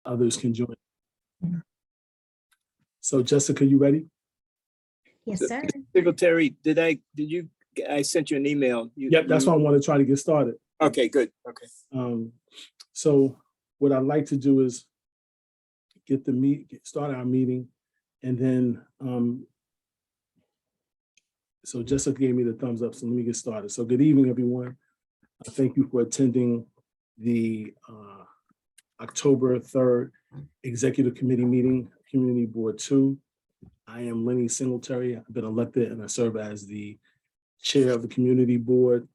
others can join. So Jessica, you ready? Yes, sir. Secretary, I sent you an email. Yep, that's why I want to try to get started. Okay, good. Okay. So what I'd like to do is start our meeting, and then so Jessica gave me the thumbs up, so let me get started. So good evening, everyone. Thank you for attending the October 3rd Executive Committee meeting, Community Board 2. I am Lenny Singletary. I've been elected and I serve as the chair of the Community Board.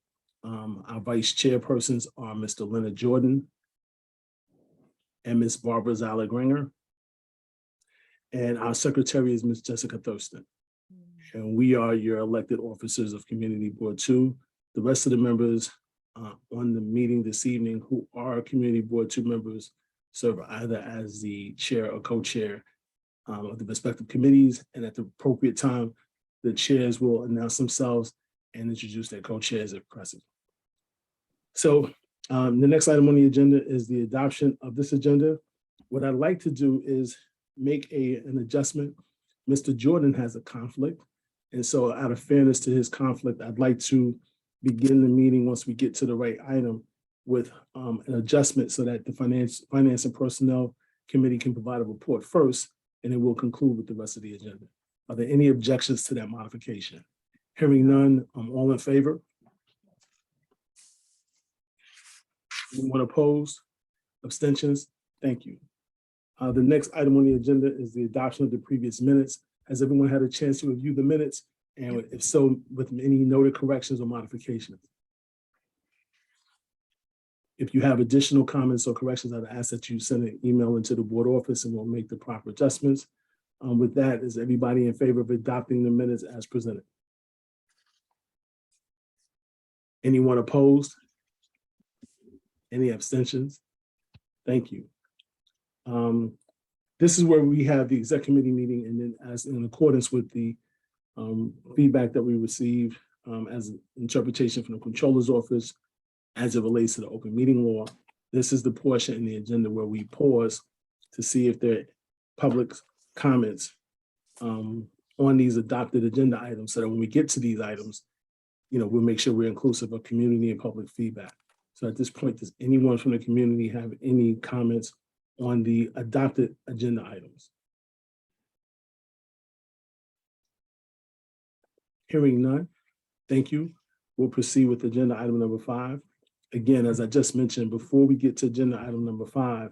Our vice chairpersons are Mr. Leonard Jordan and Ms. Barbara Zalagringer. And our secretary is Ms. Jessica Thurston. And we are your elected officers of Community Board 2. The rest of the members on the meeting this evening who are Community Board 2 members serve either as the chair or co-chair of the respective committees. And at the appropriate time, the chairs will announce themselves and introduce their co-chairs if present. So the next item on the agenda is the adoption of this agenda. What I'd like to do is make an adjustment. Mr. Jordan has a conflict. And so out of fairness to his conflict, I'd like to begin the meeting once we get to the right item with an adjustment so that the Finance and Personnel Committee can provide a report first, and then we'll conclude with the rest of the agenda. Are there any objections to that modification? Hearing none, all in favor? Anyone opposed? Abstentions? Thank you. The next item on the agenda is the adoption of the previous minutes. Has everyone had a chance to review the minutes? And if so, with any noted corrections or modifications? If you have additional comments or corrections, I'd ask that you send an email into the board office and we'll make the proper adjustments. With that, is everybody in favor of adopting the minutes as presented? Anyone opposed? Any abstentions? Thank you. This is where we have the exec committee meeting, and then as in accordance with the feedback that we received as an interpretation from the Controller's Office as it relates to the open meeting law, this is the portion in the agenda where we pause to see if there are public comments on these adopted agenda items, so that when we get to these items, we'll make sure we're inclusive of community and public feedback. So at this point, does anyone from the community have any comments on the adopted agenda items? Hearing none, thank you. We'll proceed with agenda item number 5. Again, as I just mentioned, before we get to agenda item number 5,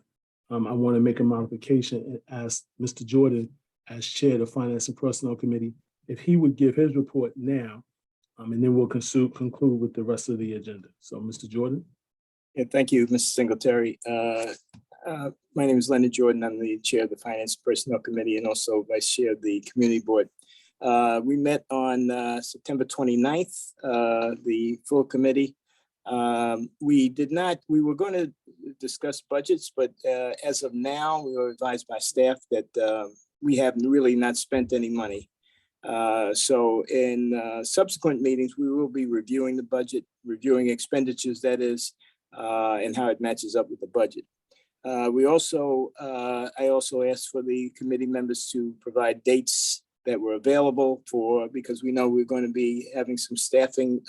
I want to make a modification and ask Mr. Jordan, as chair of the Finance and Personnel Committee, if he would give his report now, and then we'll conclude with the rest of the agenda. So, Mr. Jordan. Yeah, thank you, Mr. Singletary. My name is Leonard Jordan. I'm the chair of the Finance and Personnel Committee and also vice chair of the Community Board. We met on September 29th, the full committee. We were going to discuss budgets, but as of now, we were advised by staff that we have really not spent any money. So in subsequent meetings, we will be reviewing the budget, reviewing expenditures, that is, and how it matches up with the budget. I also asked for the committee members to provide dates that were available because we know we're going to be having some staffing,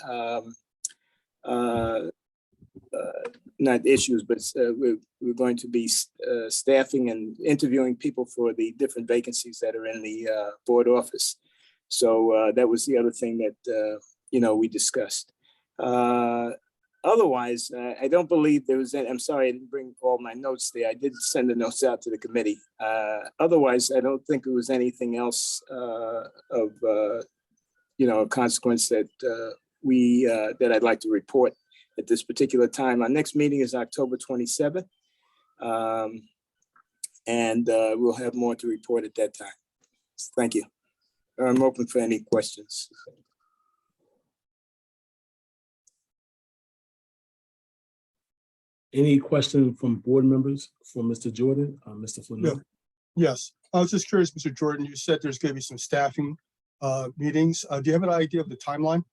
not issues, but we're going to be staffing and interviewing people for the different vacancies that are in the board office. So that was the other thing that, we discussed. Otherwise, I don't believe there was any, I'm sorry, I didn't bring all my notes there. I did send the notes out to the committee. Otherwise, I don't think there was anything else of consequence that that I'd like to report at this particular time. Our next meeting is October 27th. And we'll have more to report at that time. Thank you. I'm open for any questions. Any question from board members for Mr. Jordan, Mr. Flynn? Yeah. Yes, I was just curious, Mr. Jordan, you said there's going to be some staffing meetings. Do you have an idea of the timeline?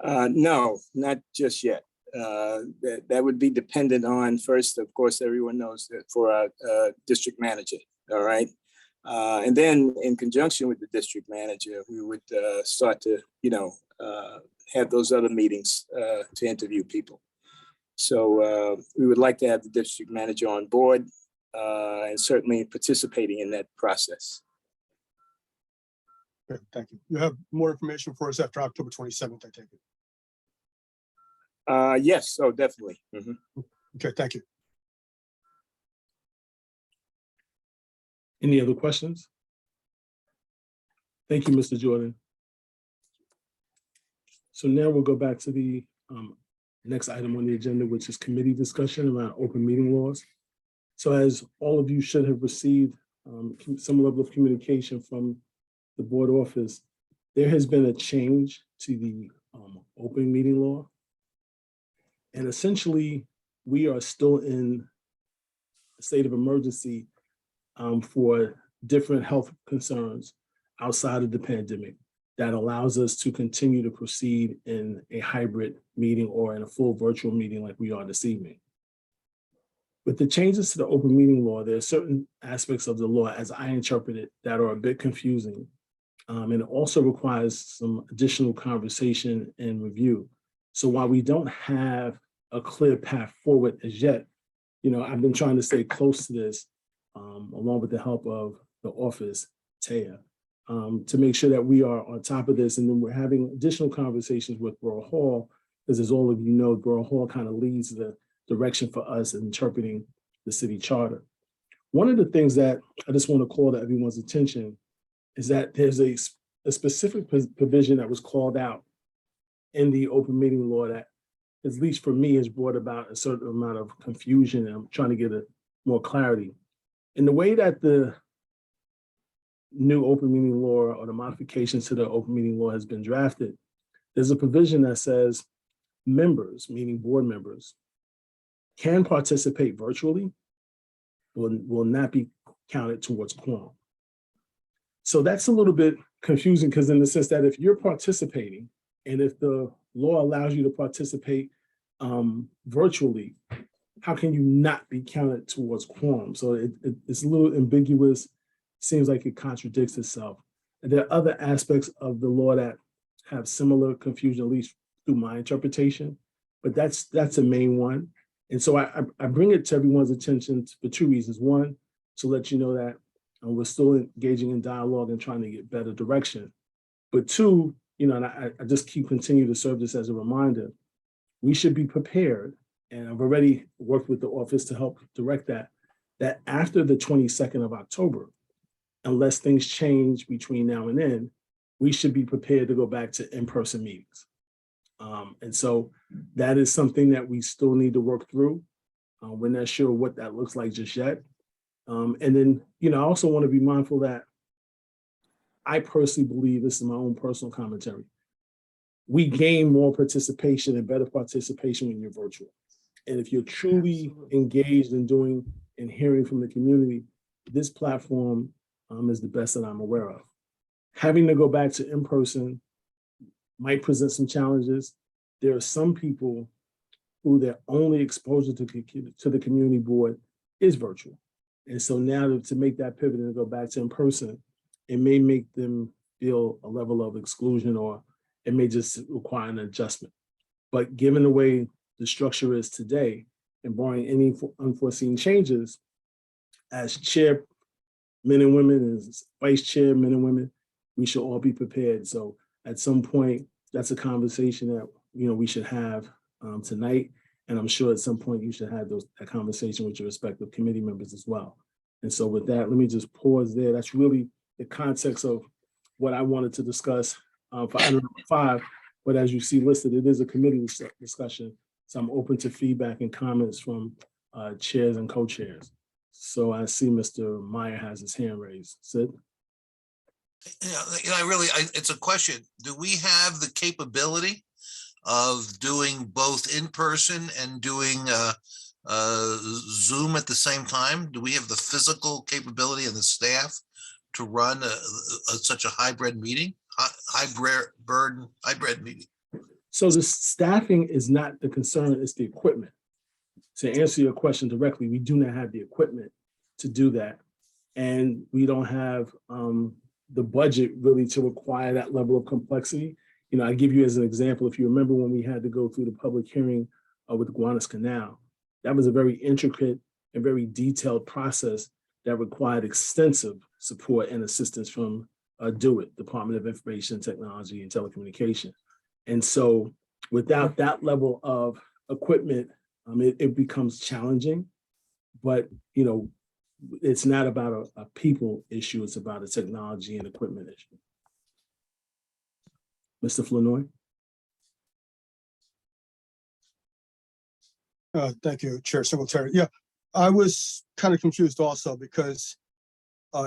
No, not just yet. That would be dependent on, first, of course, everyone knows that for our district manager, all right? And then in conjunction with the district manager, we would start to, have those other meetings to interview people. So we would like to have the district manager on board and certainly participating in that process. Okay, thank you. You have more information for us after October 27th, I take it. Yes, oh, definitely. Mhm. Okay, thank you. Any other questions? Thank you, Mr. Jordan. So now we'll go back to the next item on the agenda, which is committee discussion around open meeting laws. So as all of you should have received some level of communication from the board office, there has been a change to the open meeting law. And essentially, we are still in a state of emergency for different health concerns outside of the pandemic that allows us to continue to proceed in a hybrid meeting or in a full virtual meeting like we are this evening. With the changes to the open meeting law, there are certain aspects of the law, as I interpret it, that are a bit confusing. And it also requires some additional conversation and review. So while we don't have a clear path forward as yet, I've been trying to stay close to this along with the help of the office, Taya, to make sure that we are on top of this. And then we're having additional conversations with Borough Hall, because as all of you know, Borough Hall kind of leads the direction for us in interpreting the city charter. One of the things that I just want to call to everyone's attention is that there's a specific provision that was called out in the open meeting law that, at least for me, has brought about a certain amount of confusion. And I'm trying to get more clarity. In the way that the new open meeting law or the modifications to the open meeting law has been drafted, there's a provision that says members, meaning board members, can participate virtually, will not be counted towards quorum. So that's a little bit confusing, because in the sense that if you're participating and if the law allows you to participate virtually, how can you not be counted towards quorum? So it's a little ambiguous. Seems like it contradicts itself. And there are other aspects of the law that have similar confusion, at least through my interpretation, but that's the main one. And so I bring it to everyone's attention for two reasons. One, to let you know that we're still engaging in dialogue and trying to get better direction. But two, and I just continue to serve this as a reminder, we should be prepared, and I've already worked with the office to help direct that after the 22nd of October, unless things change between now and then, we should be prepared to go back to in-person meetings. And so that is something that we still need to work through. We're not sure what that looks like just yet. And then, I also want to be mindful that I personally believe, this is my own personal commentary, we gain more participation and better participation when you're virtual. And if you're truly engaged in doing and hearing from the community, this platform is the best that I'm aware of. Having to go back to in-person might present some challenges. There are some people who their only exposure to the community board is virtual. And so now to make that pivot and go back to in-person, it may make them feel a level of exclusion, or it may just require an adjustment. But given the way the structure is today, and barring any unforeseen changes, as chair men and women, as vice chair men and women, we should all be prepared. So at some point, that's a conversation that we should have tonight. And I'm sure at some point you should have that conversation with your respective committee members as well. And so with that, let me just pause there. That's really the context of what I wanted to discuss for item number 5. But as you see listed, it is a committee discussion. So I'm open to feedback and comments from chairs and co-chairs. So I see Mr. Meyer has his hand raised. Sid? It's a question. Do we have the capability of doing both in person and doing Zoom at the same time? Do we have the physical capability and the staff to run such a hybrid meeting? Hybrid meeting. So the staffing is not the concern, it's the equipment. To answer your question directly, we do not have the equipment to do that. And we don't have the budget really to require that level of complexity. You know, I give you as an example, if you remember when we had to go through the public hearing with Gowanus Canal, that was a very intricate and very detailed process that required extensive support and assistance from DOIT, Department of Information Technology and Telecommunication. And so without that level of equipment, it becomes challenging, but you know, it's not about a people issue, it's about a technology and equipment issue. Mr. Flournoy? Thank you, Chair Singletary. Yeah, I was kind of confused also because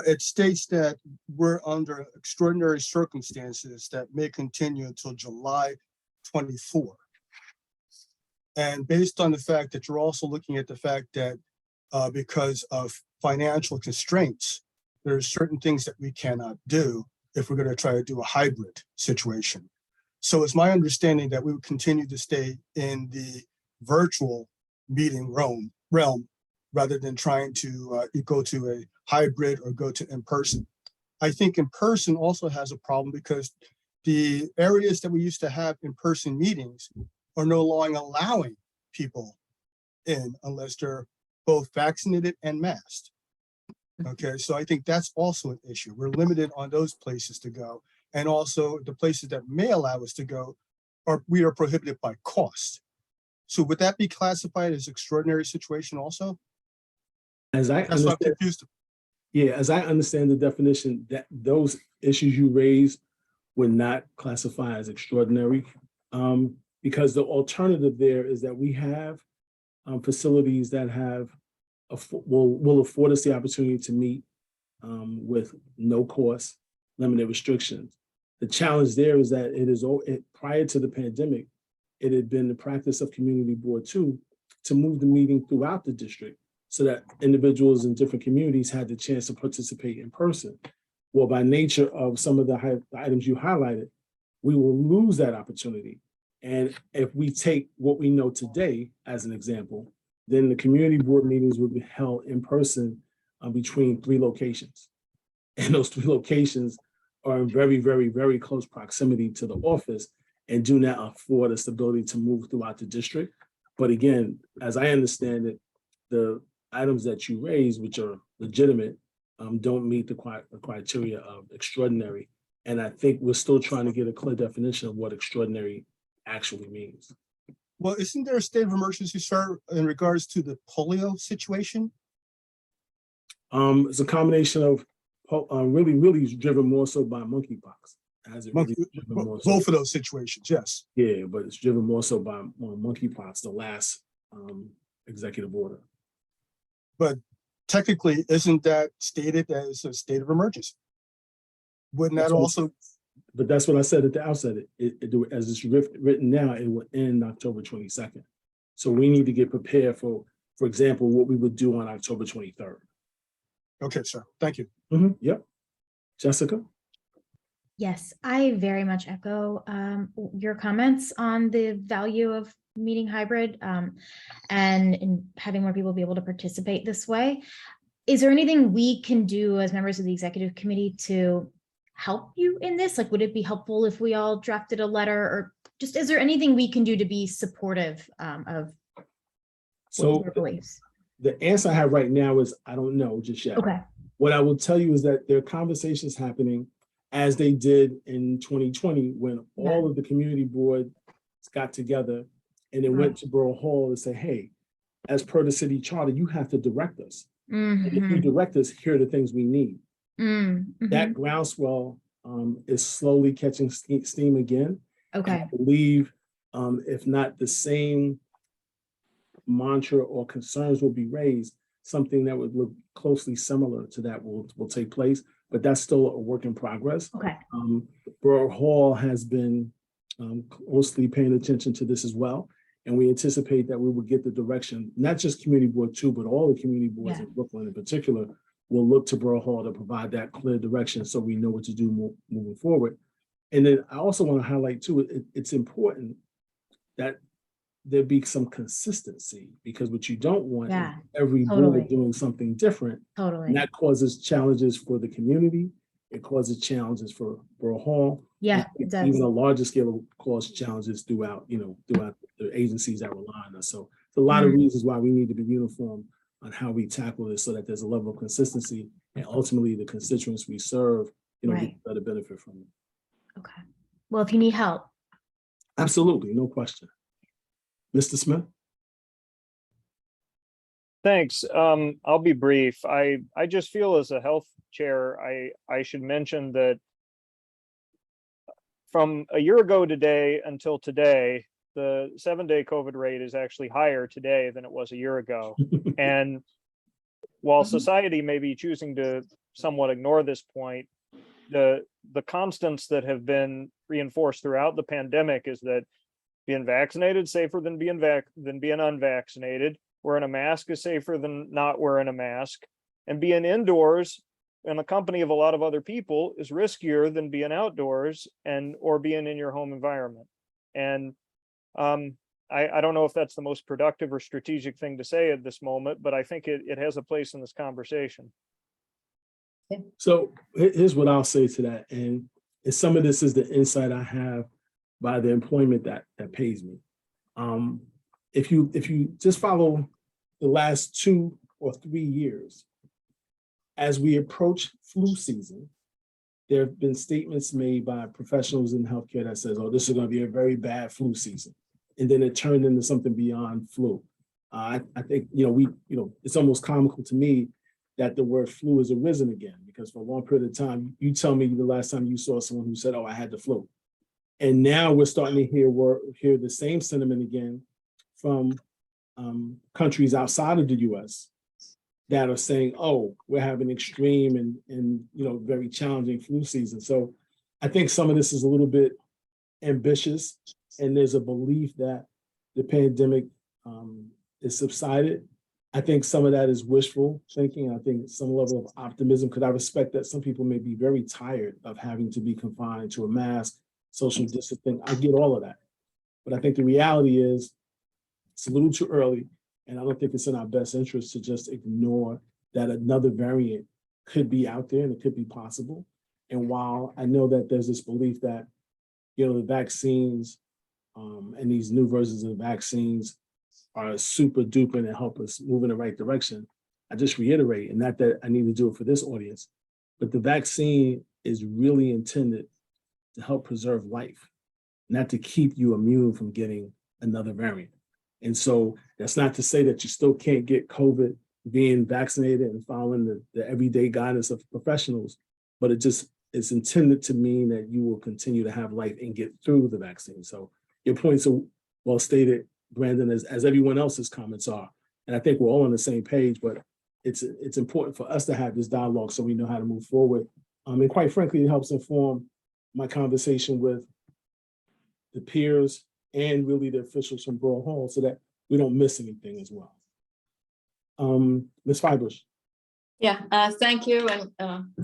it states that we're under extraordinary circumstances that may continue until July 24. And based on the fact that you're also looking at the fact that because of financial constraints, there are certain things that we cannot do if we're going to try to do a hybrid situation. So it's my understanding that we would continue to stay in the virtual meeting realm rather than trying to go to a hybrid or go to in-person. I think in-person also has a problem because the areas that we used to have in-person meetings are no longer allowing people in unless they're both vaccinated and masked. Okay, so I think that's also an issue. We're limited on those places to go. And also the places that may allow us to go we are prohibited by cost. So would that be classified as extraordinary situation also? As I That's what I'm understand, confused. yeah, as I understand the definition, that those issues you raised would not classify as extraordinary. Because the alternative there is that we have facilities that have will afford us the opportunity to meet with no cost, limited restrictions. The challenge there is that prior to the pandemic, it had been the practice of Community Board 2 to move the meeting throughout the district so that individuals in different communities had the chance to participate in person. Well, by nature of some of the items you highlighted, we will lose that opportunity. And if we take what we know today as an example, then the community board meetings will be held in person between 3 locations. And those 3 locations are in very, very, very close proximity to the office and do not afford us the ability to move throughout the district. But again, as I understand it, the items that you raise, which are legitimate, don't meet the criteria of extraordinary. And I think we're still trying to get a clear definition of what extraordinary actually means. Well, isn't there a state of emergency, sir, in regards to the polio situation? It's a combination of really is driven more so by monkeypox. Both of those situations, yes. Yeah, but it's driven more so by monkeypox, the last executive order. But technically, isn't that stated as a state of emergency? Wouldn't that also? But that's what I said at the outset. As it's written now, it will end October 22nd. So we need to get prepared for example, what we would do on October 23rd. Okay, sir. Thank you. Yep. Jessica? Yes, I very much echo your comments on the value of meeting hybrid and in having more people be able to participate this way. Is there anything we can do as members of the executive committee to help you in this? Like, would it be helpful if we all drafted a letter, or just, is there anything we can do to be supportive of your beliefs? The answer I have right now is I don't know just yet. Okay. What I will tell you is that there are conversations happening as they did in 2020 when all of the community boards got together and then went to Borough Hall and say, hey, as per the city charter, you have to direct us. And if you direct us, here are the things we need. That groundswell is slowly catching steam again. Okay. I believe if not the same mantra or concerns will be raised, something that would look closely similar to that will take place, but that's still a work in progress. Okay. Borough Hall has been closely paying attention to this as well. And we anticipate that we will get the direction, not just Community Board 2, but all the community boards in Brooklyn in particular will look to Borough Hall to provide that clear direction so we know what to do moving forward. And then I also want to highlight too, it's important that there be some consistency, because what you don't want is Yeah, every totally. board doing something different. Totally. And that causes challenges for the community. It causes challenges for Borough Hall. Yeah, and it does. Even a larger scale of cause challenges throughout, throughout the agencies that rely on us. So there's a lot of reasons why we need to be uniform on how we tackle this, so that there's a level of consistency, and ultimately the constituents we serve, get Right. better benefit from it. Okay. Well, if you need help, Absolutely, no question. Mr. Smith? Thanks. I'll be brief. I just feel as a health chair, I should mention that from a year ago today until today, the 7-day COVID rate is actually higher today than it was a year ago. And while society may be choosing to somewhat ignore this point, the constants that have been reinforced throughout the pandemic is that being vaccinated is safer than being unvaccinated. Wearing a mask is safer than not wearing a mask, and being indoors in the company of a lot of other people is riskier than being outdoors or being in your home environment. And I don't know if that's the most productive or strategic thing to say at this moment, but I think it has a place in this conversation. So here's what I'll say to that. And some of this is the insight I have by the employment that pays me. If you just follow the last 2 or 3 years, as we approach flu season, there have been statements made by professionals in healthcare that says, "Oh, this is going to be a very bad flu season," and then it turned into something beyond flu. I think it's almost comical to me that the word flu has arisen again, because for a long period of time, you tell me the last time you saw someone who said, "Oh, I had the flu," and now we're starting to hear the same sentiment again from countries outside of the U.S. that are saying, "Oh, we're having extreme and very challenging flu season." So I think some of this is a little bit ambitious, and there's a belief that the pandemic is subsided. I think some of that is wishful thinking. I think some level of optimism, because I respect that some people may be very tired of having to be confined to a mask, social distancing. I get all of that. But I think the reality is it's a little too early, and I don't think it's in our best interest to just ignore that another variant could be out there and it could be possible. And while I know that there's this belief that, the vaccines and these new versions of the vaccines are super duper and help us move in the right direction, I just reiterate, and not that I need to do it for this audience, but the vaccine is really intended to help preserve life, not to keep you immune from getting another variant. And so that's not to say that you still can't get COVID being vaccinated and following the everyday guidance of professionals, but it's intended to mean that you will continue to have life and get through the vaccine. So your points are well stated, Brandon, as everyone else's comments are. And I think we're all on the same page, but it's important for us to have this dialogue so we know how to move forward. And quite frankly, it helps inform my conversation with the peers and really the officials from Borough Hall, so that we don't miss anything as well. Ms. Fibush. Yeah, thank you, and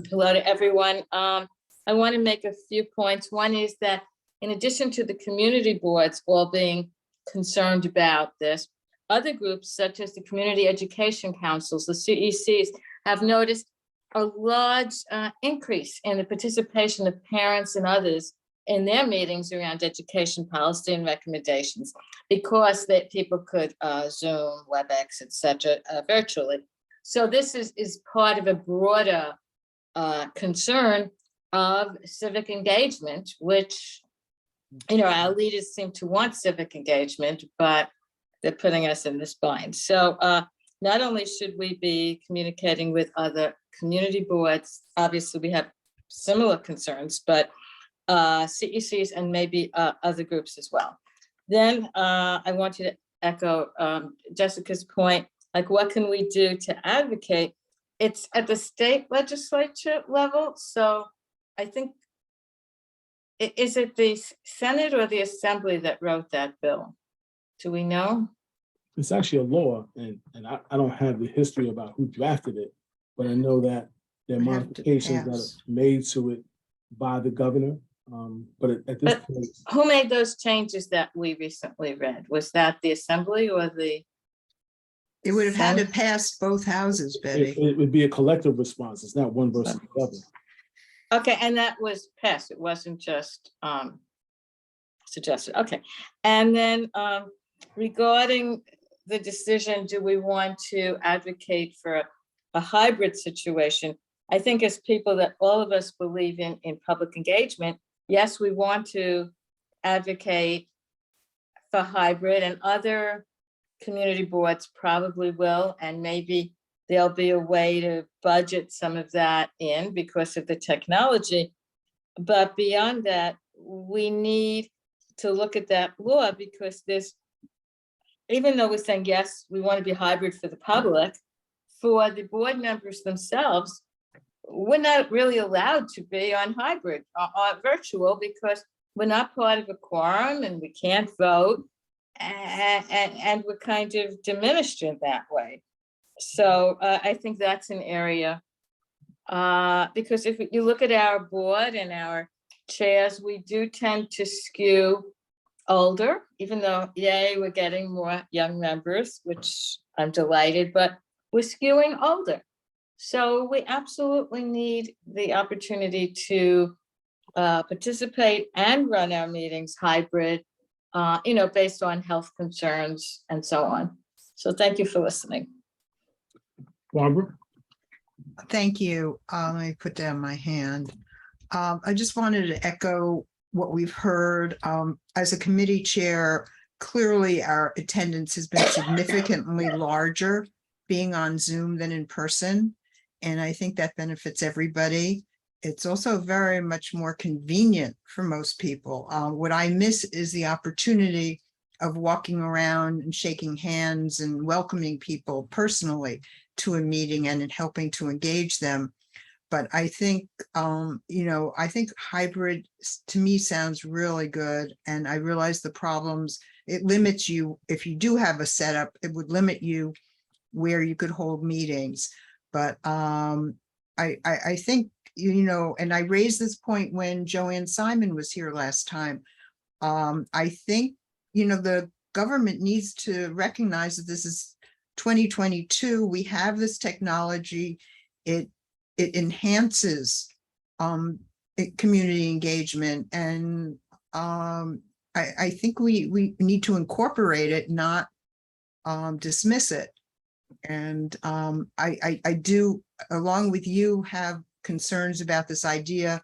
hello to everyone. I want to make a few points. One is that in addition to the community boards all being concerned about this, other groups such as the community education councils, the CECs, have noticed a large increase in the participation of parents and others in their meetings around education policy and recommendations, because that people could Zoom, WebEx, etc., virtually. So this is part of a broader concern of civic engagement, which, our leaders seem to want civic engagement, but they're putting us in this bind. So not only should we be communicating with other community boards, obviously we have similar concerns, but CECs and maybe other groups as well. Then I want you to echo Jessica's point, like what can we do to advocate? It's at the state legislature level. So I think, is it the Senate or the Assembly that wrote that bill? Do we know? It's actually a law, and I don't have the history about who drafted it, but I know that there are We have to modifications that pass. are made to it by the governor. But at this But- point, Who made those changes that we recently read? Was that the assembly or the? It would have had to Sen- pass both houses, it, Betty. it would be a collective response. It's not one versus the other. Okay, and that was passed. It wasn't just suggested. Okay. And then regarding the decision, do we want to advocate for a hybrid situation? I think as people that all of us believe in public engagement, yes, we want to advocate for hybrid, and other community boards probably will, and maybe there'll be a way to budget some of that in because of the technology. But beyond that, we need to look at that law, because even though we're saying, yes, we want to be hybrid for the public, for the board members themselves, we're not really allowed to be on hybrid or virtual, because we're not part of a quorum and we can't vote. And we're kind of diminished in that way. So I think that's an area, because if you look at our board and our chairs, we do tend to skew older, even though, yay, we're getting more young members, which I'm delighted, but we're skewing older. So we absolutely need the opportunity to participate and run our meetings hybrid, based on health concerns and so on. So thank you for listening. Barbara? Thank you. Let me put down my hand. I just wanted to echo what we've heard. As a committee chair, clearly our attendance has been significantly larger being on Zoom than in person. And I think that benefits everybody. It's also very much more convenient for most people. What I miss is the opportunity of walking around and shaking hands and welcoming people personally to a meeting and in helping to engage them. But I think, I think hybrid to me sounds really good. And I realize the problems, it limits you. If you do have a setup, it would limit you where you could hold meetings. But I think, and I raised this point when Joanne Simon was here last time. I think, the government needs to recognize that this is 2022. We have this technology. It enhances community engagement. And I think we need to incorporate it, not dismiss it. And I do, along with you, have concerns about this idea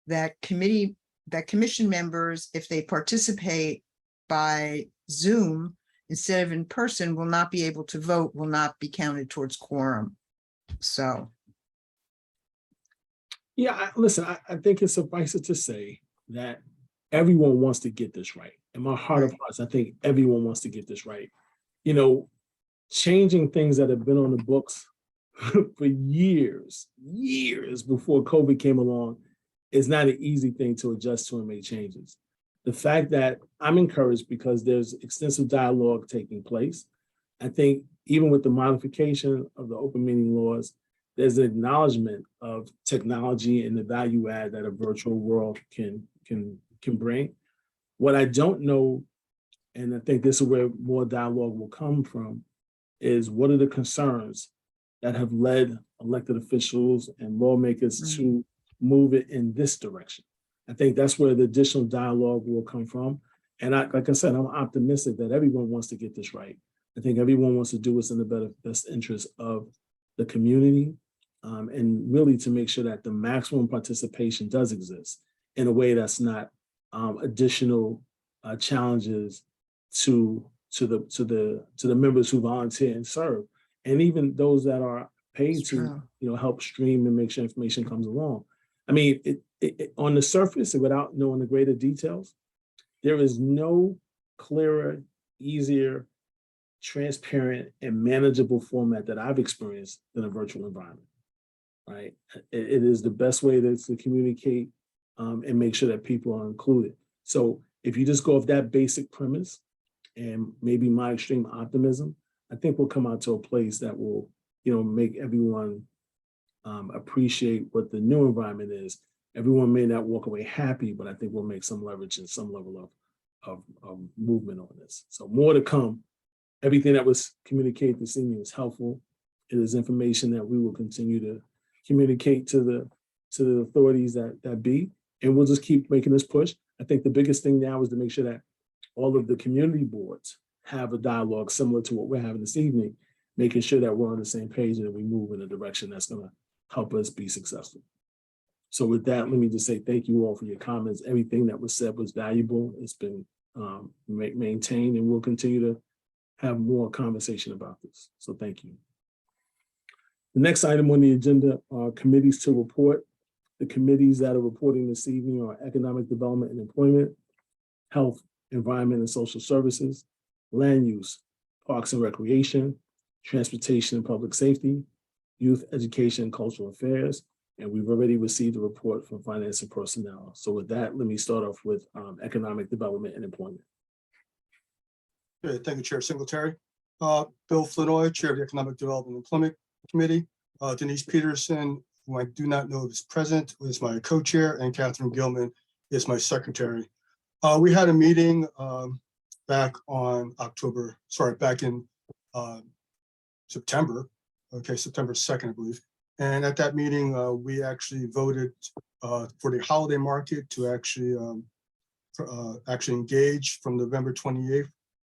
that commission members, if they participate by Zoom instead of in person, will not be able to vote, will not be counted towards quorum. So. Yeah, listen, I think it's suffice it to say that everyone wants to get this right. In my heart of hearts, I think everyone wants to get this right. Changing things that have been on the books for years before COVID came along is not an easy thing to adjust to and make changes. The fact that I'm encouraged because there's extensive dialogue taking place. I think even with the modification of the open meeting laws, there's an acknowledgement of technology and the value add that a virtual world can bring. What I don't know, and I think this is where more dialogue will come from, is what are the concerns that have led elected officials and lawmakers to move it in this direction? I think that's where the additional dialogue will come from. And like I said, I'm optimistic that everyone wants to get this right. I think everyone wants to do what's in the best interest of the community, and really to make sure that the maximum participation does exist in a way that's not additional challenges to the members who volunteer and serve, and even those that are paid to help stream and make sure information comes along. I mean, it on the surface, and without knowing the greater details, there is no clearer, easier, transparent, and manageable format that I've experienced than a virtual environment. Right? It is the best way to communicate and make sure that people are included. So if you just go off that basic premise, and maybe my extreme optimism, I think we'll come out to a place that will, make everyone appreciate what the new environment is. Everyone may not walk away happy, but I think we'll make some leverage and some level of movement on this. So more to come. Everything that was communicated this evening is helpful. It is information that we will continue to communicate to the authorities that be, and we'll just keep making this push. I think the biggest thing now is to make sure that all of the community boards have a dialogue similar to what we're having this evening, making sure that we're on the same page and that we move in a direction that's going to help us be successful. So with that, let me just say thank you all for your comments. Everything that was said was valuable. It's been maintained, and we'll continue to have more conversation about this. So thank you. The next item on the agenda are committees to report. The committees that are reporting this evening are Economic Development and Employment, Health, Environment and Social Services, Land Use, Parks and Recreation, Transportation and Public Safety, Youth Education and Cultural Affairs, and we've already received a report from Finance and Personnel. So with that, let me start off with Economic Development and Employment. Okay, thank you, Chair Singletary. Bill Flinoy, Chair of the Economic Development and Employment Committee. Denise Peterson, who I do not know is present, is my co-chair, and Catherine Gilman is my secretary. We had a meeting back in September, September 2nd, I believe. And at that meeting, we actually voted for the holiday market to actually engage from November 28th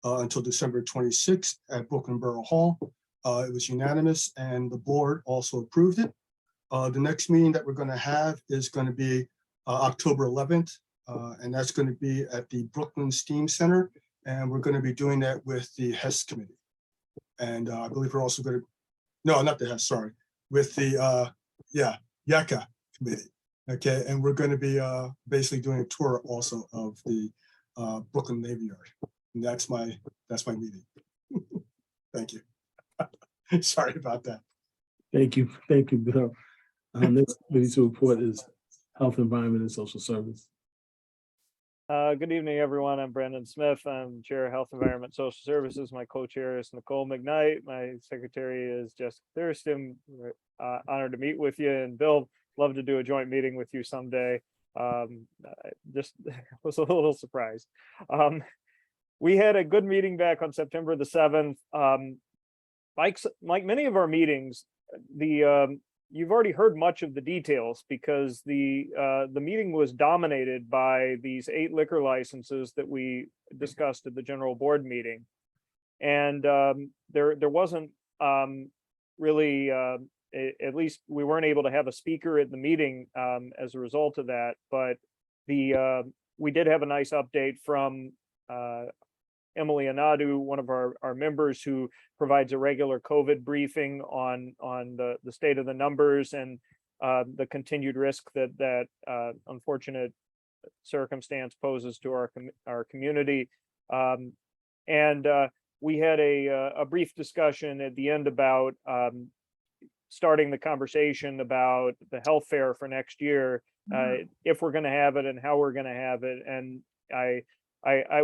until December 26th at Brooklyn Borough Hall. It was unanimous, and the board also approved it. The next meeting that we're going to have is going to be October 11th, and that's going to be at the Brooklyn Steam Center, and we're going to be doing that with the HES committee. And I believe we're also going to, no, not the HES, sorry, with the YACA committee. Okay, and we're going to be basically doing a tour also of the Brooklyn Navy Yard, and that's my meeting. Thank you. Sorry about that. Thank you, Bill. Next committee to report is Health, Environment and Social Service. Good evening, everyone. I'm Brandon Smith. I'm Chair of Health, Environment, Social Services. My co-chair is Nicole McKnight. My secretary is Jessica Thurston. We're honored to meet with you. And Bill, love to do a joint meeting with you someday. I just was a little surprised. We had a good meeting back on September the 7th. Like many of our meetings, you've already heard much of the details because the meeting was dominated by these 8 liquor licenses that we discussed at the general board meeting, and there wasn't really, at least we weren't able to have a speaker at the meeting as a result of that. But we did have a nice update from Emily Anadu, one of our members who provides a regular COVID briefing on the state of the numbers and the continued risk that unfortunate circumstance poses to our community. And we had a brief discussion at the end about starting the conversation about the health fair for next year, if we're going to have it and how we're going to have it. And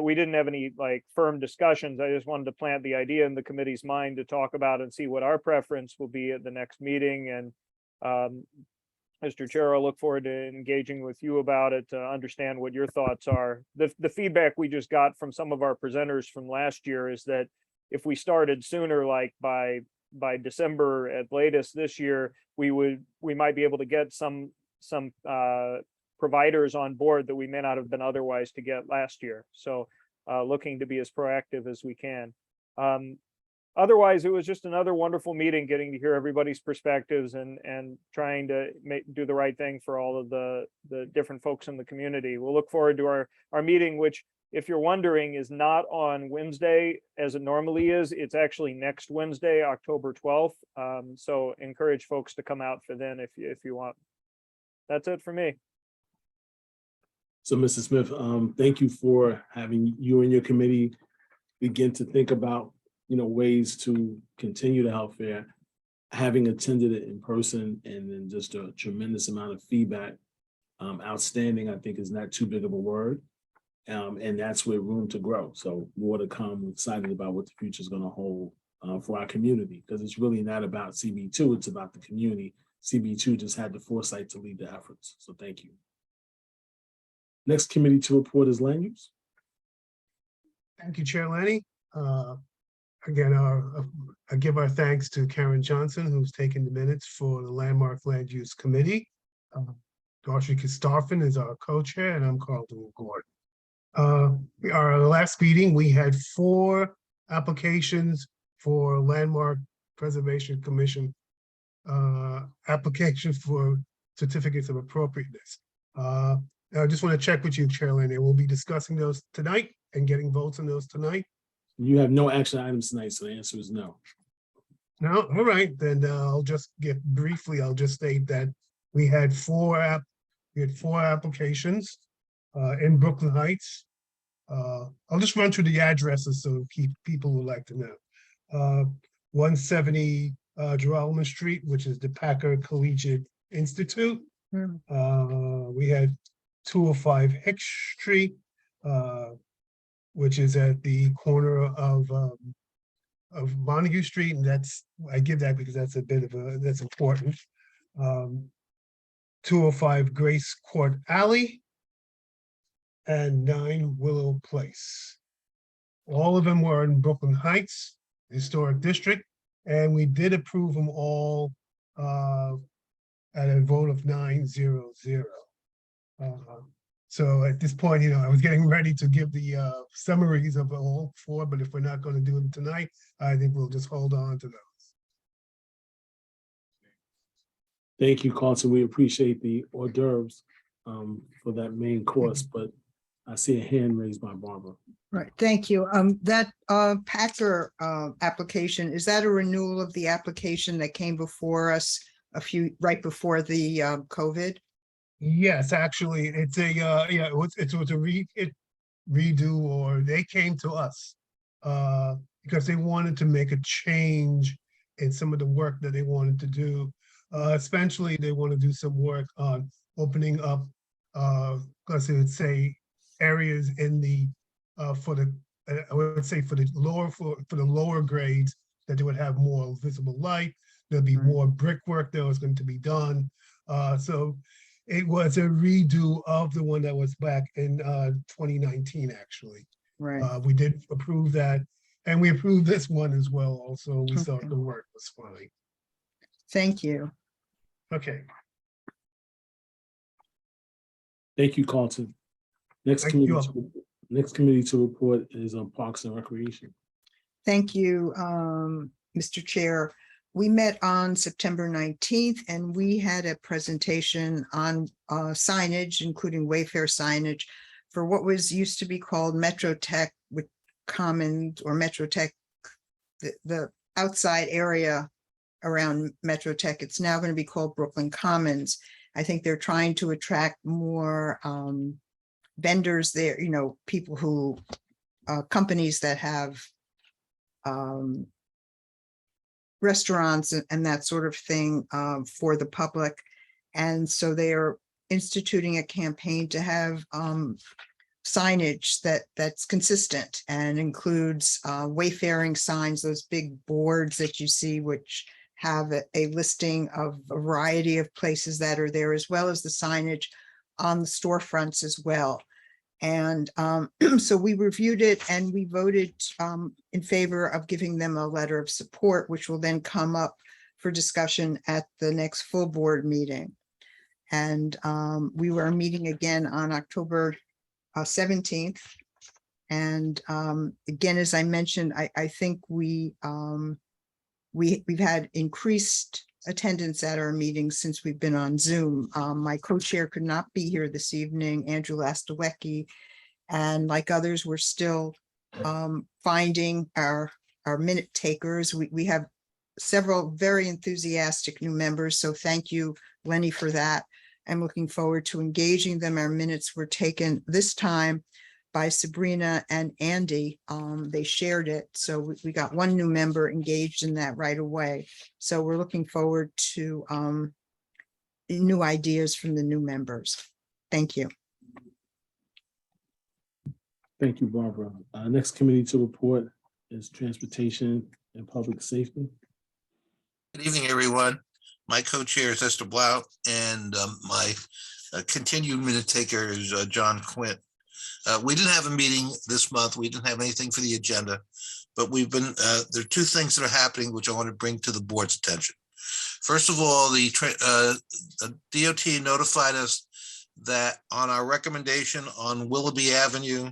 we didn't have any like firm discussions. I just wanted to plant the idea in the committee's mind to talk about and see what our preference will be at the next meeting. And Mr. Chair, I look forward to engaging with you about it to understand what your thoughts are. The feedback we just got from some of our presenters from last year is that if we started sooner, like by December at latest this year, we might be able to get some providers on board that we may not have been otherwise to get last year. So looking to be as proactive as we can. Otherwise, it was just another wonderful meeting, getting to hear everybody's perspectives and trying to do the right thing for all of the different folks in the community. We'll look forward to our meeting, which, if you're wondering, is not on Wednesday as it normally is. It's actually next Wednesday, October 12th. So encourage folks to come out for then if you want. That's it for me. So, Mr. Smith, thank you for having you and your committee begin to think about, ways to continue the health fair, having attended it in person, and then just a tremendous amount of feedback. Outstanding, I think, is not too big of a word. And that's with room to grow. So more to come. We're excited about what the future is going to hold for our community, because it's really not about CB2, it's about the community. CB2 just had the foresight to lead the efforts. So thank you. Next committee to report is land use. Thank you, Chair Lanny. Again, I give our thanks to Karen Johnson, who's taken the minutes for the Landmark Land Use Committee. Darcy Kistafin is our co-chair, and I'm Carlton McGord. Our last meeting, we had 4 applications for Landmark Preservation Commission applications for certificates of appropriateness. I just want to check with you, Chair Lanny. We'll be discussing those tonight and getting votes on those tonight. You have no action items tonight, so the answer is no. No, all right, then I'll just get briefly, I'll just state that we had 4 applications in Brooklyn Heights. I'll just run through the addresses so people would like to know. 170 Geralman Street, which is the Packer Collegiate Institute. We had 205 Hicks Street, which is at the corner of Montague Street, and I give that because that's a bit of that's important. 205 Grace Court Alley and 9 Willow Place. All of them were in Brooklyn Heights Historic District, and we did approve them all at a vote of 9-0-0. So at this point, I was getting ready to give the summaries of all 4, but if we're not going to do them tonight, I think we'll just hold on to those. Thank you, Carlton. We appreciate the hors d'oeuvres for that main course, but I see a hand raised by Barbara. Right, thank you. That Packer application, is that a renewal of the application that came before us right before the COVID? Yes, actually, it's a it was a redo, or they came to us because they wanted to make a change in some of the work that they wanted to do. Especially, they want to do some work on opening up, let's say, areas in the for the I would say for the lower grades, that they would have more visible light. There'll be more brickwork that was going to be done. So it was a redo of the one that was back in 2019, actually. Right. We did approve that, and we approved this one as well. Also, we thought the work was fine. Thank you. Okay. Thank you, Carlton. Next Thank committee to report is on Parks and Recreation. Thank you, Mr. Chair. We met on September 19th, and we had a presentation on signage, including Wayfair signage, for what was used to be called MetroTech with Commons, or MetroTech, the outside area around MetroTech. It's now going to be called Brooklyn Commons. I think they're trying to attract more vendors there, people who, companies that have restaurants and that sort of thing for the public. And so they are instituting a campaign to have signage that's consistent and includes wayfaring signs, those big boards that you see, which have a listing of a variety of places that are there, as well as the signage on the storefronts as well. And so we reviewed it and we voted in favor of giving them a letter of support, which will then come up for discussion at the next full board meeting. And we were meeting again on October 17th. And again, as I mentioned, I think we've had increased attendance at our meetings since we've been on Zoom. My co-chair could not be here this evening, Andrew Lastawecki, and like others, we're still finding our minute takers. We have several very enthusiastic new members, so thank you, Lenny, for that. I'm looking forward to engaging them. Our minutes were taken this time by Sabrina and Andy. They shared it. So we got one new member engaged in that right away. So we're looking forward to new ideas from the new members. Thank you. Thank you, Barbara. Next committee to report is Transportation and Public Safety. Good evening, everyone. My co-chair is Esther Blau, and my continued minute taker is John Quinn. We didn't have a meeting this month. We didn't have anything for the agenda, but we've been, there are two things that are happening which I want to bring to the board's attention. First of all, the DOT notified us that on our recommendation on Willoughby Avenue,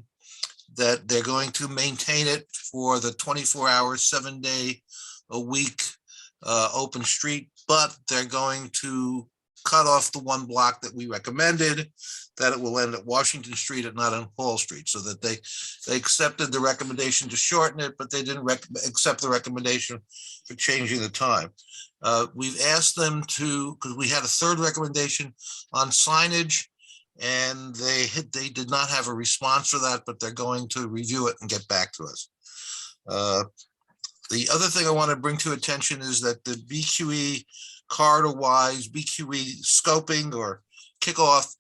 that they're going to maintain it for the 24-hour, 7-day-a-week open street, but they're going to cut off the one block that we recommended, that it will end at Washington Street and not on Hall Street, so that they accepted the recommendation to shorten it, but they didn't accept the recommendation for changing the time. We've asked them to, because we had a third recommendation on signage, and they did not have a response for that, but they're going to review it and get back to us. The other thing I want to bring to attention is that the BQE corridor-wise BQE scoping or kickoff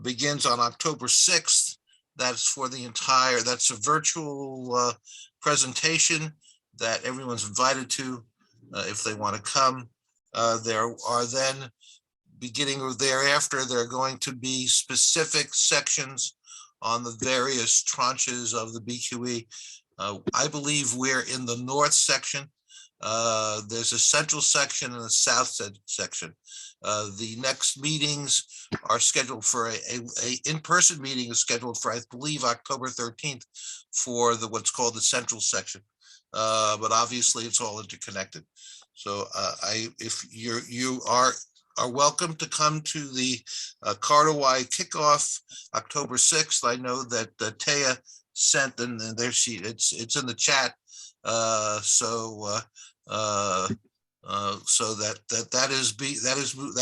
begins on October 6th. That's for the entire, that's a virtual presentation that everyone's invited to if they want to come. There are then, beginning thereafter, there are going to be specific sections on the various tranches of the BQE. I believe we're in the north section. There's a central section and a south section. The next meetings are scheduled for a in-person meeting is scheduled for, I believe, October 13th for the what's called the central section. But obviously it's all interconnected. So if you are welcome to come to the Carter-Y kickoff October 6th. I know that Taya sent in their sheet. It's in the chat. So that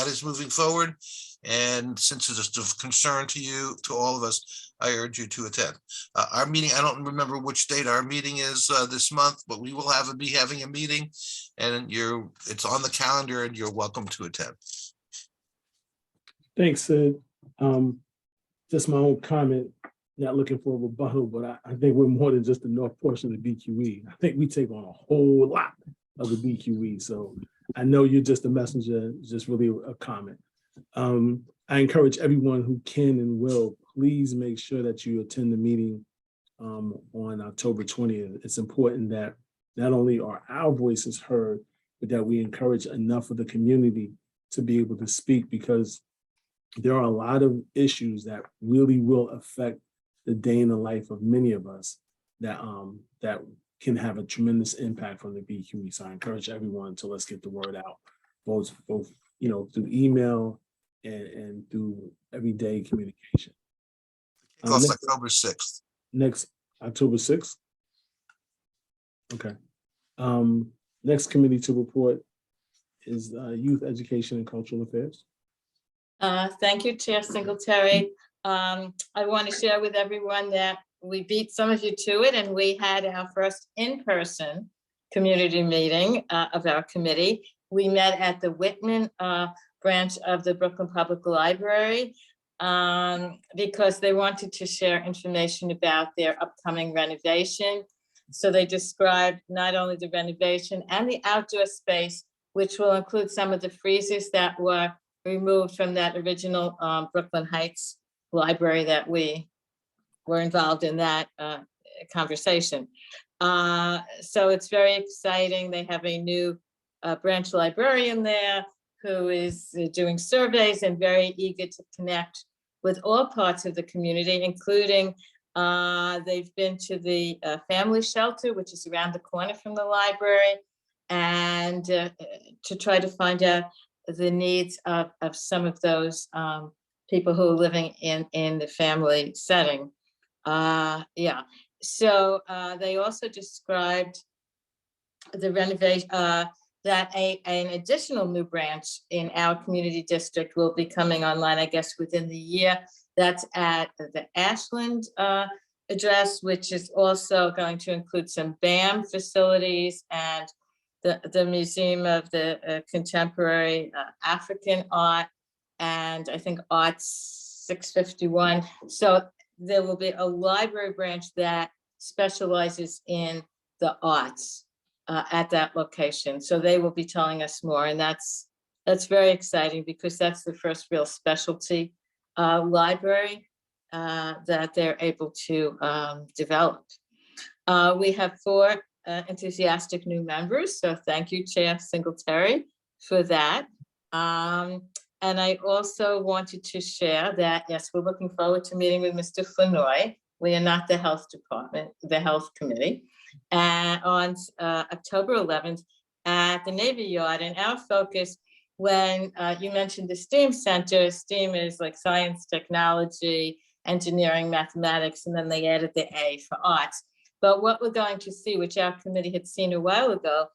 is moving forward. And since it's of concern to all of us, I urge you to attend. Our meeting, I don't remember which date our meeting is this month, but we will be having a meeting, and it's on the calendar, and you're welcome to attend. Thanks, Sid. Just my own comment, not looking for a rebuttal, but I think we're more than just the north portion of the BQE. I think we take on a whole lot of the BQE. So I know you're just a messenger, just really a comment. I encourage everyone who can and will, please make sure that you attend the meeting on October 20th. It's important that not only are our voices heard, but that we encourage enough of the community to be able to speak, because there are a lot of issues that really will affect the day in the life of many of us that can have a tremendous impact from the BQE. So I encourage everyone to let's get the word out, both through email and through everyday communication. Next, October 6th. Next October 6th. Okay. Next committee to report is Youth Education and Cultural Affairs. Thank you, Chair Singletary. I want to share with everyone that we beat some of you to it, and we had our first in-person community meeting of our committee. We met at the Whitman branch of the Brooklyn Public Library because they wanted to share information about their upcoming renovation. So they described not only the renovation and the outdoor space, which will include some of the freezers that were removed from that original Brooklyn Heights library that we were involved in that conversation. So it's very exciting. They have a new branch librarian there who is doing surveys and very eager to connect with all parts of the community, including they've been to the family shelter, which is around the corner from the library, and to try to find out the needs of some of those people who are living in the family setting. Yeah, so they also described the renovation, that an additional new branch in our community district will be coming online, I guess, within the year. That's at the Ashland address, which is also going to include some BAM facilities and the Museum of the Contemporary African Art, and I think Arts 651. So there will be a library branch that specializes in the arts at that location. So they will be telling us more, and that's That's very exciting because that's the first real specialty library that they're able to develop. We have 4 enthusiastic new members, so thank you, Chair Singletary, for that. And I also wanted to share that, yes, we're looking forward to meeting with Mr. Flanoy. We are not the health department, the health committee, on October 11th at the Navy Yard. And our focus, when you mentioned the STEAM Center, STEAM is like science, technology, engineering, mathematics, and then they added the A for arts. But what we're going to see, which our committee had seen a while ago,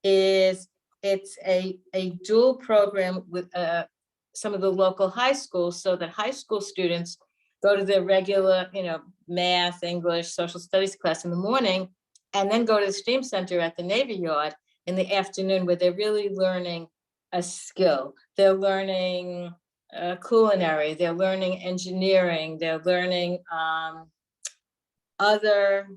is it's a dual program with some of the local high schools, so that high school students go to their regular, math, English, social studies class in the morning, and then go to the STEAM Center at the Navy Yard in the afternoon, where they're really learning a skill. They're learning culinary, they're learning engineering, they're learning other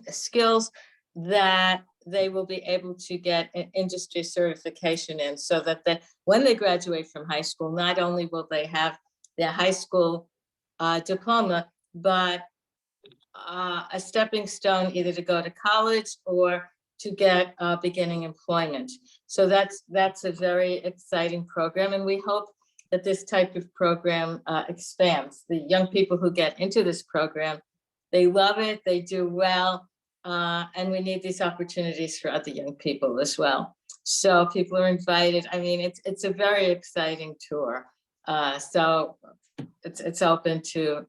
skills that they will be able to get an industry certification in, so that when they graduate from high school, not only will they have their high school diploma, but a stepping stone either to go to college or to get beginning employment. So that's a very exciting program, and we hope that this type of program expands. The young people who get into this program, they love it, they do well, and we need these opportunities for other young people as well. So people are invited. I mean, it's a very exciting tour. So it's open to,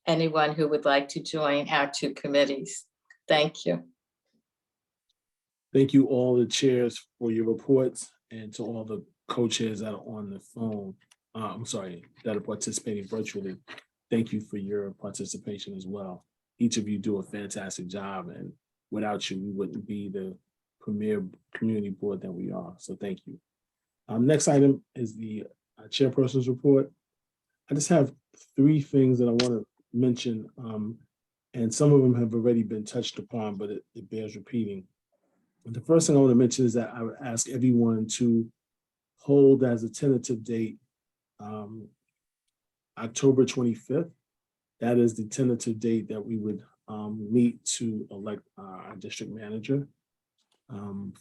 anyone who would like to join our 2 committees. Thank you. Thank you all the chairs for your reports, and to all the co-chairs that are on the phone. That are participating virtually. Thank you for your participation as well. Each of you do a fantastic job, and without you, we wouldn't be the premier community board that we are. So thank you. Next item is the chairperson's report. I just have 3 things that I want to mention, and some of them have already been touched upon, but it bears repeating. The first thing I want to mention is that I would ask everyone to hold as a tentative date October 25th. That is the tentative date that we would meet to elect our district manager.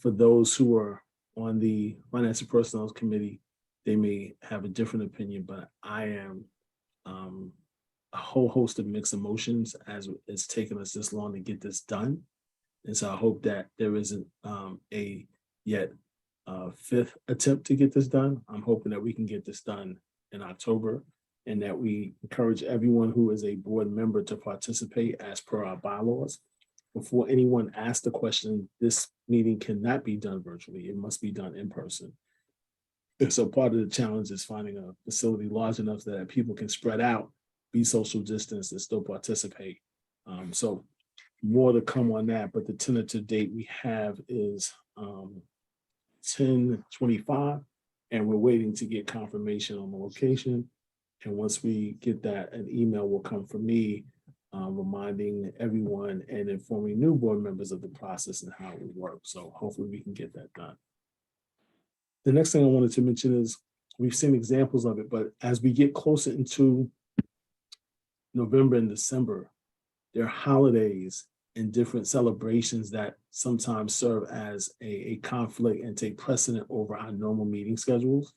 For those who are on the Finance and Personnel Committee, they may have a different opinion, but I am a whole host of mixed emotions as it's taken us this long to get this done. And so I hope that there isn't a yet 5th attempt to get this done. I'm hoping that we can get this done in October, and that we encourage everyone who is a board member to participate as per our bylaws. Before anyone asks the question, this meeting cannot be done virtually. It must be done in person. And so part of the challenge is finding a facility large enough that people can spread out, be social distance, and still participate. So more to come on that, but the tentative date we have is 10/25, and we're waiting to get confirmation on the location. And once we get that, an email will come from me reminding everyone and informing new board members of the process and how it will work. So hopefully we can get that done. The next thing I wanted to mention is we've seen examples of it, but as we get closer into November and December, there are holidays and different celebrations that sometimes serve as a conflict and take precedent over our normal meeting schedules.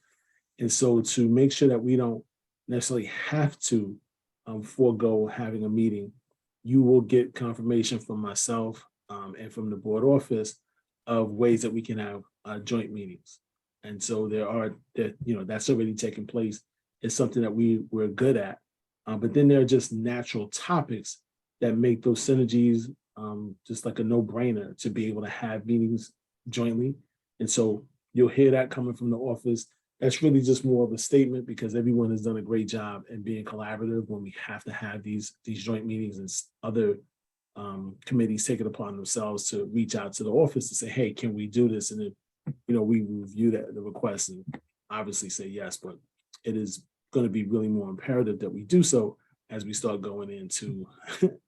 And so to make sure that we don't necessarily have to forego having a meeting, you will get confirmation from myself and from the board office of ways that we can have joint meetings. And so that's already taken place. It's something that we're good at. But then there are just natural topics that make those synergies just like a no-brainer to be able to have meetings jointly. And so you'll hear that coming from the office. That's really just more of a statement because everyone has done a great job in being collaborative when we have to have these joint meetings, and other committees take it upon themselves to reach out to the office to say, hey, can we do this? And then, we review the request and obviously say yes, but it is going to be really more imperative that we do so as we start going into,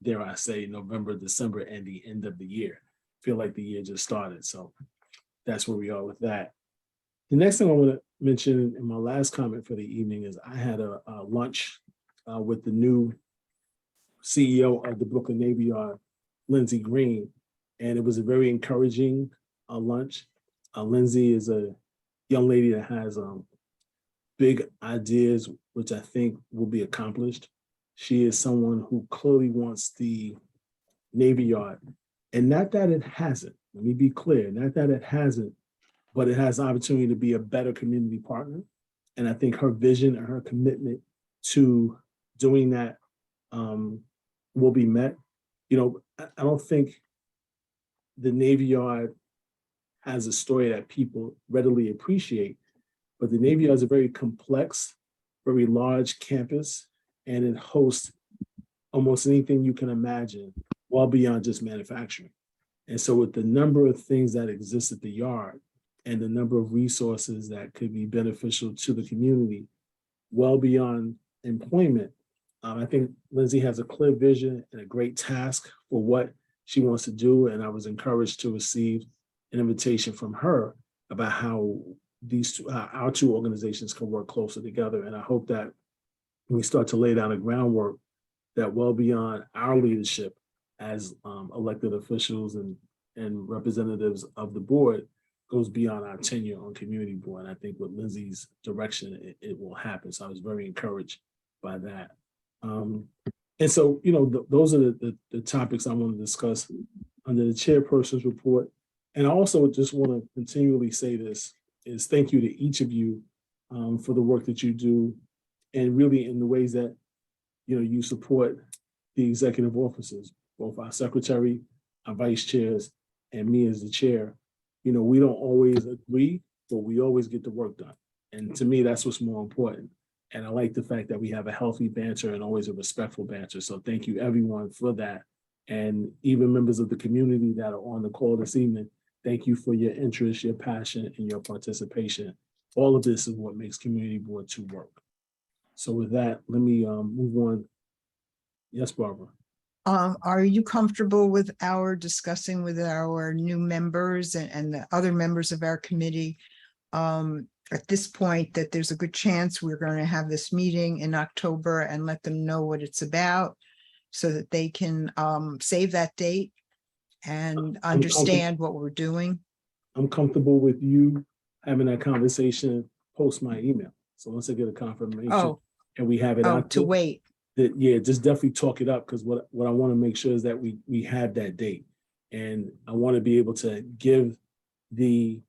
dare I say, November, December, and the end of the year. I feel like the year just started. So that's where we are with that. The next thing I want to mention in my last comment for the evening is I had a lunch with the new CEO of the Brooklyn Navy Yard, Lindsay Green, and it was a very encouraging lunch. Lindsay is a young lady that has big ideas, which I think will be accomplished. She is someone who clearly wants the Navy Yard, and not that it hasn't. Let me be clear, not that it hasn't, but it has the opportunity to be a better community partner. And I think her vision and her commitment to doing that will be met. You know, I don't think the Navy Yard has a story that people readily appreciate, but the Navy Yard is a very complex, very large campus, and it hosts almost anything you can imagine, well beyond just manufacturing. And so with the number of things that exist at the yard and the number of resources that could be beneficial to the community, well beyond employment, I think Lindsay has a clear vision and a great task for what she wants to do. And I was encouraged to receive an invitation from her about how our two organizations can work closer together. And I hope that we start to lay down a groundwork that well beyond our leadership as elected officials and representatives of the board goes beyond our tenure on community board. And I think with Lindsay's direction, it will happen. So I was very encouraged by that. And so, you know, those are the topics I want to discuss under the chairperson's report. And I also just want to continually say this is thank you to each of you for the work that you do, and really in the ways that, you know, you support the executive officers, both our secretary, our vice chairs, and me as the chair. You know, we don't always agree, but we always get the work done. And to me, that's what's more important. And I like the fact that we have a healthy banter and always a respectful banter. So thank you everyone for that. And even members of the community that are on the call this evening, thank you for your interest, your passion, and your participation. All of this is what makes Community Board 2 work. So with that, let me move on. Yes, Barbara. Are you comfortable with our discussing with our new members and the other members of our committee at this point that there's a good chance we're going to have this meeting in October and let them know what it's about so that they can save that date and understand what we're doing? I'm comfortable with you having that conversation post my email. So once I get a confirmation and we have it out to wait. Yeah, just definitely talk it up, because what I want to make sure is that we have that date. And I want to be able to give the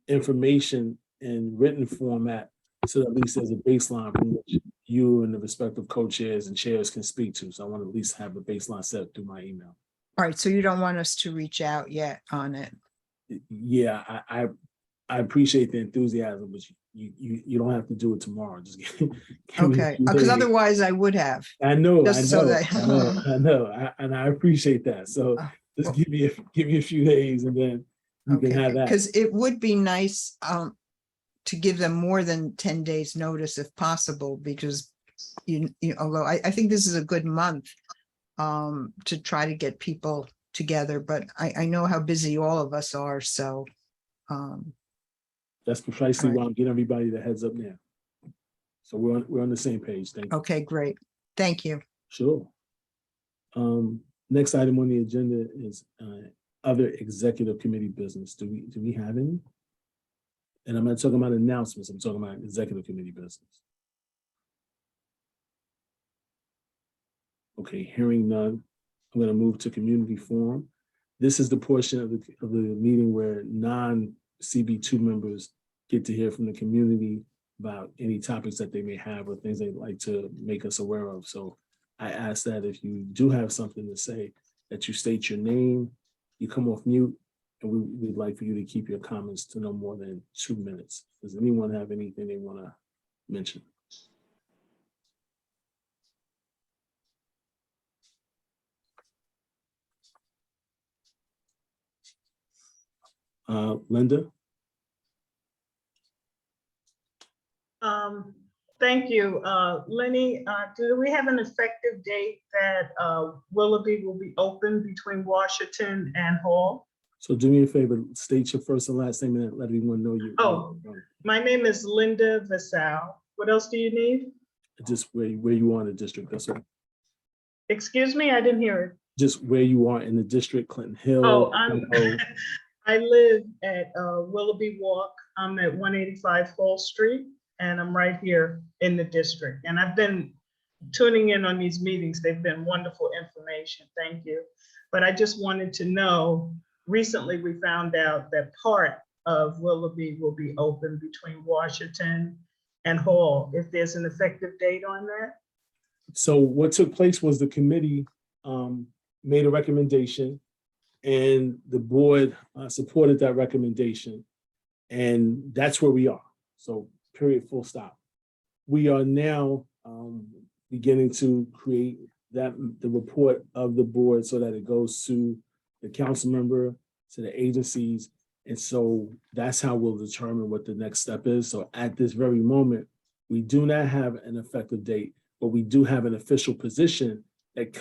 information in written format so that at least there's a baseline from which you and the respective co-chairs and chairs can speak to. So I want to at least have a baseline set through my email. All right, so you don't want us to reach out yet on it? Yeah, I appreciate the enthusiasm, but you don't have to do it tomorrow. Just give me Okay, because otherwise I would have. I know, that- I appreciate that. So just give me a few days, and then you can have that. Because it would be nice to give them more than 10 days notice if possible, because although I think this is a good month to try to get people together, but I know how busy all of us are, so. That's precisely why I'm getting everybody the heads up now. So we're on the same page. Thank you. Okay, great. Thank you. Sure. Next item on the agenda is other executive committee business. Do we have any? And I'm not talking about announcements. I'm talking about executive committee business. Okay, hearing none, I'm going to move to community forum. This is the portion of the meeting where non-CB2 members get to hear from the community about any topics that they may have or things they'd like to make us aware of. So I ask that if you do have something to say, that you state your name, you come off mute, and we'd like for you to keep your comments to no more than 2 minutes. Does anyone have anything they want to mention? Linda? Thank you. Lenny, do we have an effective date that Willoughby will be open between Washington and Hall? So do me a favor, state your first and last name and let everyone know you. Oh. My name is Linda Vassal. What else do you need? Just where you are in the district, that's all. Excuse me, I didn't hear it. Just where you are in the district, Clinton Hill. Oh, Monroe. I live at Willoughby Walk. I'm at 185 Fall Street, and I'm right here in the district. And I've been tuning in on these meetings. They've been wonderful information. Thank you. But I just wanted to know, recently we found out that part of Willoughby will be open between Washington and Hall. If there's an effective date on that? So what took place was the committee made a recommendation and the board supported that recommendation. And that's where we are. So period, full stop. We are now beginning to create the report of the board so that it goes to the council member, to the agencies. And so that's how we'll determine what the next step is. So at this very moment, we do not have an effective date, but we do have an official position that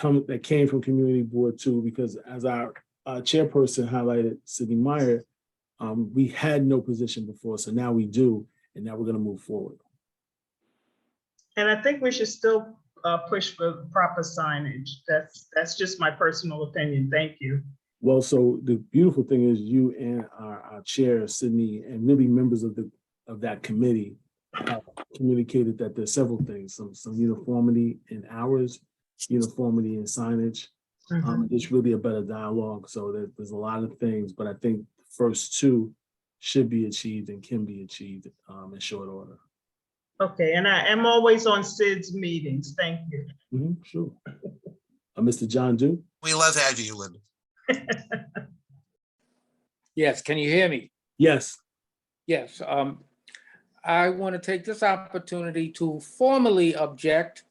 came from Community Board 2, because as our chairperson highlighted, Sydney Meyer, we had no position before, so now we do, and now we're going to move forward. And I think we should still push for proper signage. That's just my personal opinion. Thank you. Well, so the beautiful thing is you and our chair, Sydney, and really members of that committee have communicated that there's several things, some uniformity in hours, uniformity in signage. It's really a better dialogue. So there's a lot of things, but I think the first two should be achieved and can be achieved in short order. Okay, and I am always on Sid's meetings. Thank you. Sure. Mr. John Dew? We love to have you, Linda. Yes, can you hear me? Yes. Yes. I want to take this opportunity to formally object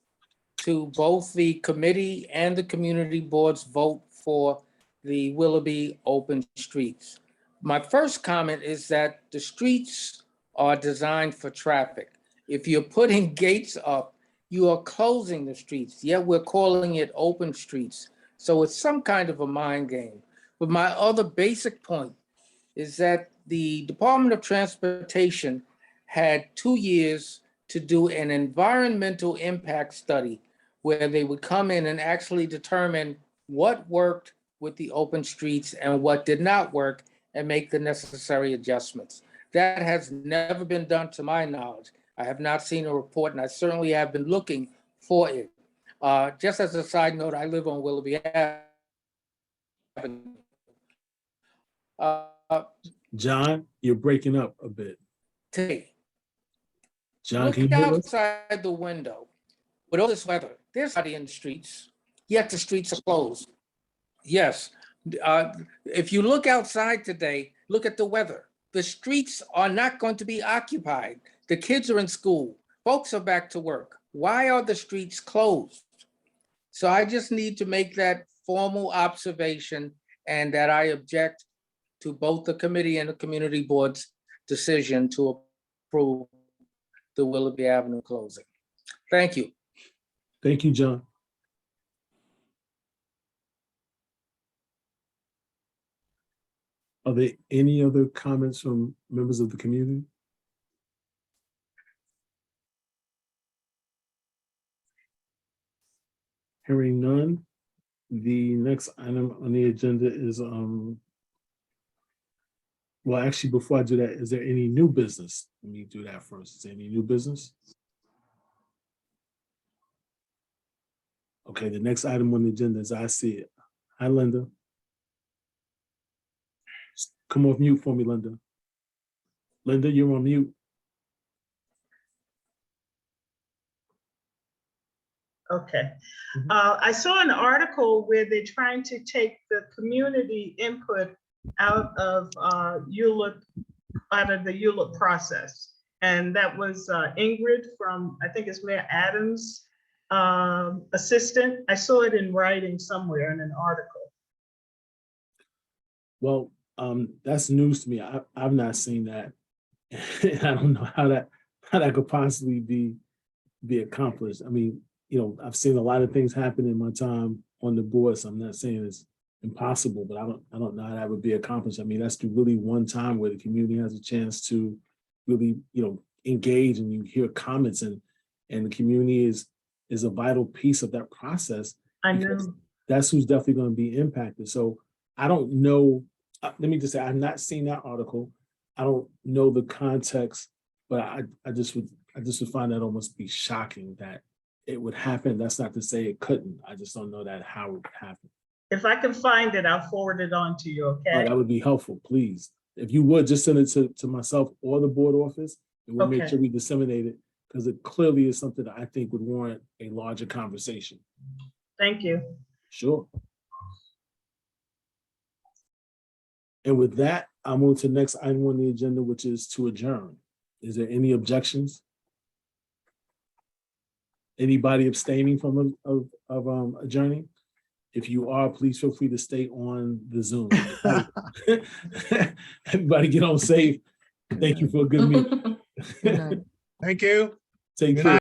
to both the committee and the community board's vote for the Willoughby open streets. My first comment is that the streets are designed for traffic. If you're putting gates up, you are closing the streets, yet we're calling it open streets. So it's some kind of a mind game. But my other basic point is that the Department of Transportation had 2 years to do an environmental impact study where they would come in and actually determine what worked with the open streets and what did not work and make the necessary adjustments. That has never been done to my knowledge. I have not seen a report, and I certainly have been looking for it. Just as a side note, I live on Willoughby Avenue. John, you're breaking up a bit. John, can Look you hear us? outside the window. With all this weather, there's nobody in the streets, yet the streets are closed. Yes, if you look outside today, look at the weather. The streets are not going to be occupied. The kids are in school. Folks are back to work. Why are the streets closed? So I just need to make that formal observation, and that I object to both the committee and the community board's decision to approve the Willoughby Avenue closing. Thank you. Thank you, John. Are there any other comments from members of the community? Hearing none, the next item on the agenda is, well, actually, before I do that, is there any new business? Let me do that first. Is there any new business? Okay, the next item on the agenda is I see it. Hi, Linda. Come off mute for me, Linda. Linda, you're on mute. Okay. I saw an article where they're trying to take the community input out of ULURP, out of the ULURP process. And that was Ingrid from, I think it's Mayor Adams' assistant. I saw it in writing somewhere in an article. Well, that's news to me. I've not seen that. I don't know how that could possibly be accomplished. I mean, you know, I've seen a lot of things happen in my time on the board, so I'm not saying it's impossible, but I don't know how that would be accomplished. I mean, that's the really one time where the community has a chance to really, engage, and you hear comments, and the community is a vital piece of that process. I because know. That's who's definitely going to be impacted. So I don't know. Let me just say, I've not seen that article. I don't know the context, but I just would find that almost be shocking that it would happen. That's not to say it couldn't. I just don't know that how it would happen. If I can find it, I'll forward it on to you, okay? That would be helpful, please. If you would, just send it to myself or the board office, and we'll make Okay. sure we disseminate it, because it clearly is something that I think would warrant a larger conversation. Thank you. Sure. And with that, I'll move to the next item on the agenda, which is to adjourn. Is there any objections? Anybody abstaining from adjourning? If you are, please feel free to stay on the Zoom. Everybody get on safe. Thank you for a good meeting. Thank you. Take Good care.